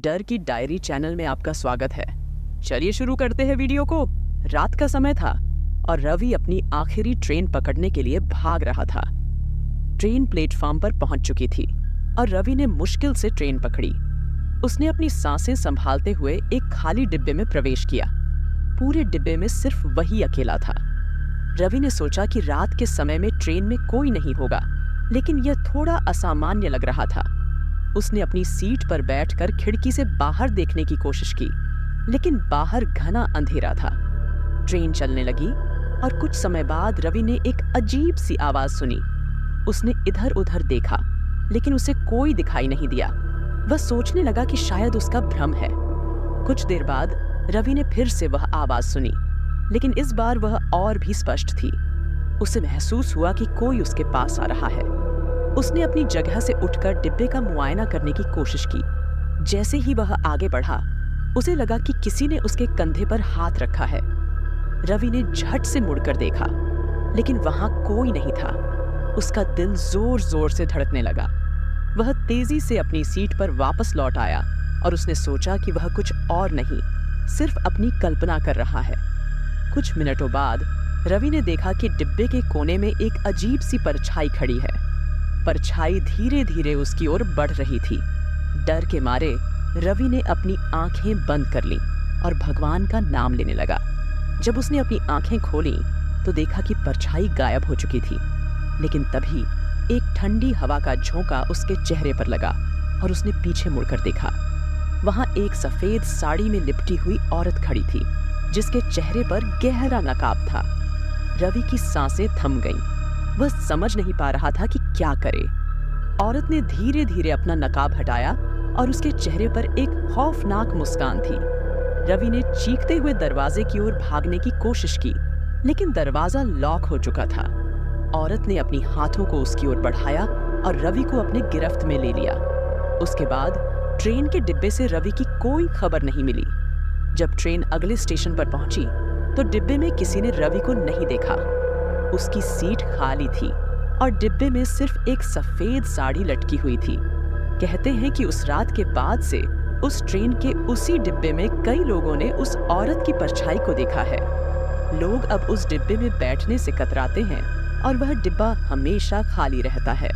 डर की diary channel में आपका स्वागत है। चलिए शुरू करते हैं वीडियो को। रात का समय था और रवि अपनी आखिरी ट्रेन पकड़ने के लिए भाग रहा था। ट्रेन प्लेटफॉर्म पर पहुंच चुकी थी और रवि ने मुश्किल से ट्रेन पकड़ी। उसने अपनी सांसें संभालते हुए एक खाली डिब्बे में प्रवेश किया। पूरे डिब्बे में सिर्फ वही अकेला था। रवि ने सोचा कि रात के समय में ट्रेन में कोई नहीं होगा, लेकिन यह थोड़ा असामान्य लग रहा था। उसने अपनी सीट पर बैठकर खिड़की से बाहर देखने की कोशिश की, लेकिन बाहर घना अंधेरा था। ट्रेन चलने लगी और कुछ समय बाद रवि ने एक अजीब सी आवाज सुनी। उसने इधर-उधर देखा, लेकिन उसे कोई दिखाई नहीं दिया। वह सोचने लगा कि शायद उसका भ्रम है। कुछ देर बाद रवि ने फिर से वह आवाज सुनी, लेकिन इस बार वह और भी स्पष्ट थी। उसे महसूस हुआ कि कोई उसके पास आ रहा है। उसने अपनी जगह से उठकर डिब्बे का मुआयना करने की कोशिश की। जैसे ही वह आगे बढ़ा, उसे लगा कि किसी ने उसके कंधे पर हाथ रखा है। रवि ने झट से मुड़कर देखा, लेकिन वहां कोई नहीं था। उसका दिल जोर-जोर से धड़कने लगा। वह तेजी से अपनी सीट पर वापस लौट आया और उसने सोचा कि वह कुछ और नहीं, सिर्फ अपनी कल्पना कर रहा है। कुछ मिनटों बाद रवि ने देखा कि डिब्बे के कोने में एक अजीब सी परछाई खड़ी है। परछाई धीरे-धीरे उसकी ओर बढ़ रही थी। डर के मारे रवि ने अपनी आंखें बंद कर लीं और भगवान का नाम लेने लगा। जब उसने अपनी आंखें खोलीं, तो देखा कि परछाई गायब हो चुकी थी। लेकिन तभी एक ठंडी हवा का झोंका उसके चेहरे पर लगा और उसने पीछे मुड़कर देखा। वहां एक सफेद साड़ी में लिपटी हुई औरत खड़ी थी, जिसके चेहरे पर गहरा नकाब था। रवि की सांसें थम गईं। वह समझ नहीं पा रहा था कि क्या करे। औरत ने धीरे-धीरे अपना नकाब हटाया और उसके चेहरे पर एक खौफनाक मुस्कान थी। रवि ने चीखते हुए दरवाजे की ओर भागने की कोशिश की, लेकिन दरवाजा लॉक हो चुका था। औरत ने अपनी हाथों को उसकी ओर बढ़ाया और रवि को अपने गिरफ्त में ले लिया। उसके बाद ट्रेन के डिब्बे से रवि की कोई खबर नहीं मिली। जब ट्रेन अगले स्टेशन पर पहुंची, तो डिब्बे में किसी ने रवि को नहीं देखा। उसकी सीट खाली थी और डिब्बे में सिर्फ एक सफेद साड़ी लटकी हुई थी। कहते हैं कि उस रात के बाद से उस ट्रेन के उसी डिब्बे में कई लोगों ने उस औरत की परछाई को देखा है। लोग अब उस डिब्बे में बैठने से कतराते हैं और वह डिब्बा हमेशा खाली रहता है।